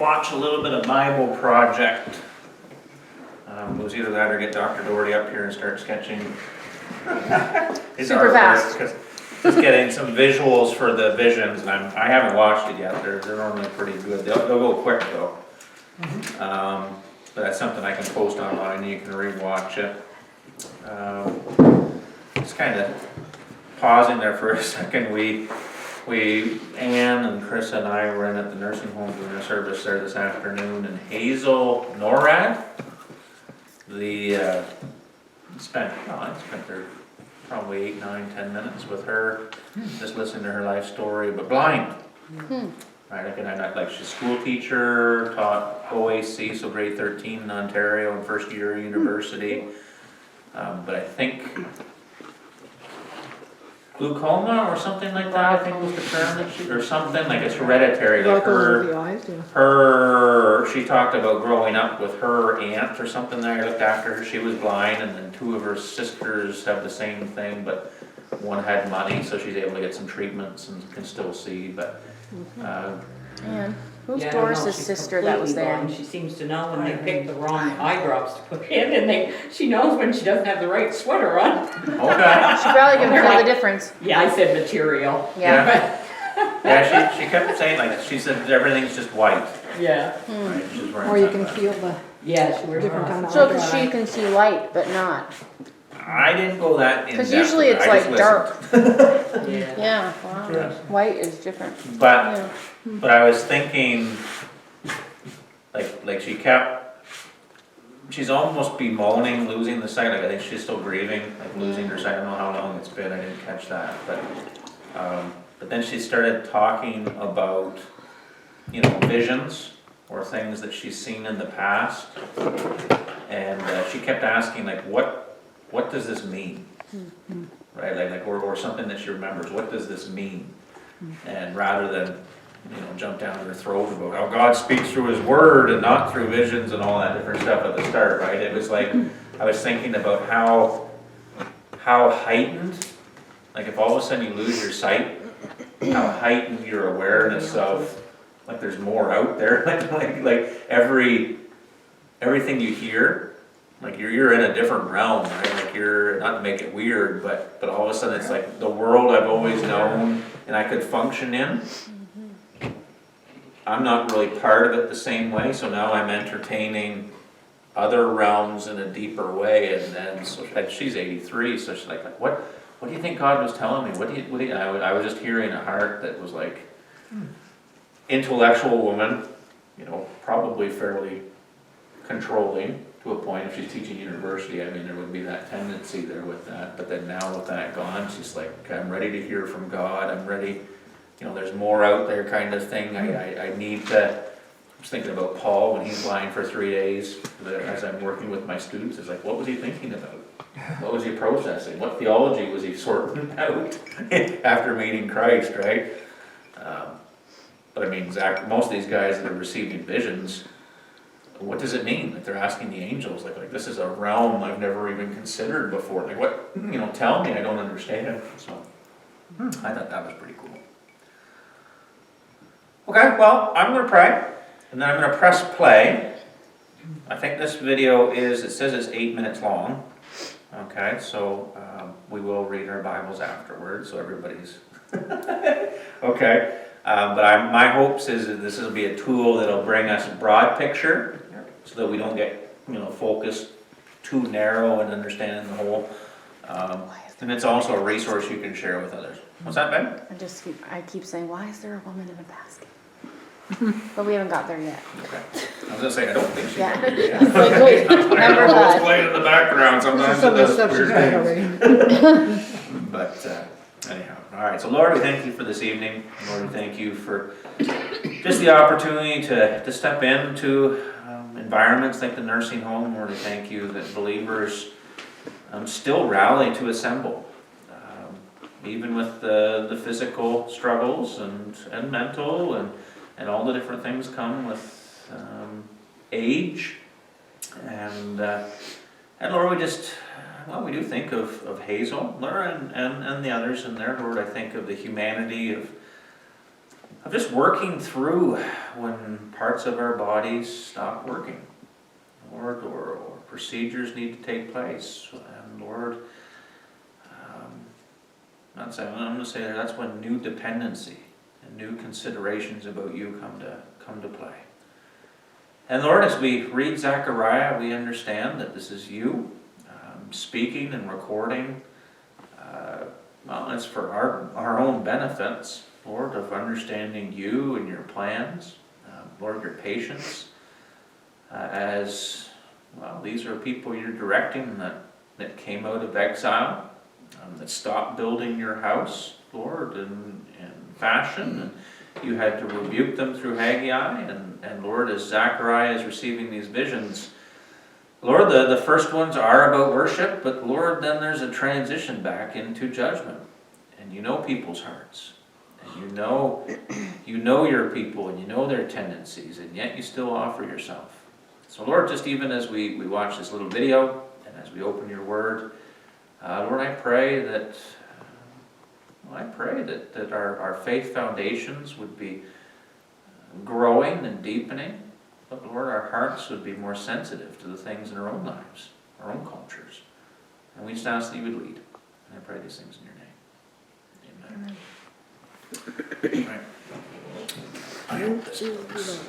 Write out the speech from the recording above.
watch a little bit of Bible Project. It was either that or get Dr. Doherty up here and start sketching. His Super artwork, fast. 'cause just getting some visuals for the visions, and I haven't watched it yet. They're normally pretty good. They'll go quick though. But that's something I can post online. You can re-watch it. Just kind of pausing there for a second. Ann and Chris and I were in at the nursing home doing a service there this afternoon, and Hazel Norad, I spent there probably 8, 9, 10 minutes with her, just listening to her life story, but blind. Right, like she's a school teacher, taught OAC, so grade 13 in Ontario and first year university. But I think glaucoma or something like that, I think was the term that or something, like it's hereditary. Like she talked about growing up with her aunt or something that looked after her. She was blind, and then 2 of her sisters have the same thing, but one had money, so she's able to get some treatments and can still see, but and who's Doris's sister that was there? She seems to know when they pick the wrong eye drops to put in, and she knows when she doesn't have the right sweater on. Okay. She probably can feel the difference. Yeah, I said material. Yeah. Yeah, she kept saying, like, she said everything's just white. Yeah. Right? She's wearing Or you can something. feel the Yeah, she wears different kind of So eyedrop. she can see light, but not. I didn't go that in depth. Because usually it's I just like dark. Yeah. Yeah, wow. Yeah. White is different. But Yeah. But I was thinking, like she's almost bemoaning losing the sight. Like I think she's still grieving, like losing her sight. I don't know how long it's been. I didn't catch that. But then she started talking about, visions or things that she's seen in the past, and she kept asking, like, what does this mean? Right, or something that she remembers. What does this mean? And rather than jump down her throat about how God speaks through His Word and not through visions and all that different stuff at the start, right? It was like, I was thinking about how heightened, like if all of a sudden you lose your sight, how heightened your awareness of, like there's more out there, like everything you hear, like you're in a different realm, right? Like you're, not to make it weird, but all of a sudden it's like the world I've always known and I could function in. I'm not really part of it the same way, so now I'm entertaining other realms in a deeper way, and she's 83, so she's like, what do you think God was telling me? What do you I was just hearing a heart that was like, intellectual woman, probably fairly controlling to a point. If she's teaching university, I mean, there would be that tendency there with that, but then now with that gone, she's like, I'm ready to hear from God, I'm ready, there's more out there kind of thing. I need to, I was thinking about Paul when he's blind for 3 days, as I'm working with my students, it's like, what was he thinking about? What was he processing? What theology was he sorting out after meeting Christ, right? But I mean, Zach, most of these guys that are receiving visions, what does it mean? Like they're asking the angels, like this is a realm I've never even considered before. Like what, tell me, I don't understand. So I thought that was pretty cool. Okay, well, I'm going to pray, and then I'm going to press play. I think this video it says it's 8 minutes long. Okay, so we will read our Bibles afterwards, so everybody's okay. But my hopes is that this will be a tool that'll bring us a broad picture, so that we don't get focused too narrow in understanding the whole. And it's also a resource you can share with others. What's that, Ben? I keep saying, why is there a woman in a basket? But we haven't got there yet. Okay. I was gonna say I don't think she. Yeah. Got there yet. It's like, wait, I don't number know what's 5. playing in the background. Sometimes Some it of the does stuff she's weird got things. already. But anyhow, all right. So Lord, we thank you for this evening. Lord, we thank you for just the opportunity to step into environments like the nursing home. Lord, we thank you that believers still rally to assemble, even with the physical struggles and mental and all the different things come with age. And Lord, we do think of Hazel, Laura, and the others in there. Lord, I think of the humanity of of just working through when parts of our bodies stop working, Lord, or procedures need to take place, and Lord, I'm going to say that's when new dependency and new considerations about you come to play. And Lord, as we read Zachariah, we understand that this is you speaking and recording. Well, it's for our own benefits, Lord, of understanding you and your plans, Lord, your patience, as well, these are people you're directing that came out of exile, that stopped building your house, Lord, in fashion, and you had to rebuke them through Haggai, and Lord, as Zachariah is receiving these visions, Lord, the first ones are about worship, but Lord, then there's a transition back into judgment, and you know people's hearts, and you know your people, and you know their tendencies, and yet you still offer yourself. So Lord, just even as we watch this little video, and as we open your word, Lord, I pray that our faith foundations would be growing and deepening, but Lord, our hearts would be more sensitive to the things in our own lives, our own cultures. And we just ask that you would lead. And I pray these things in your name. Amen. All right. I hope this works.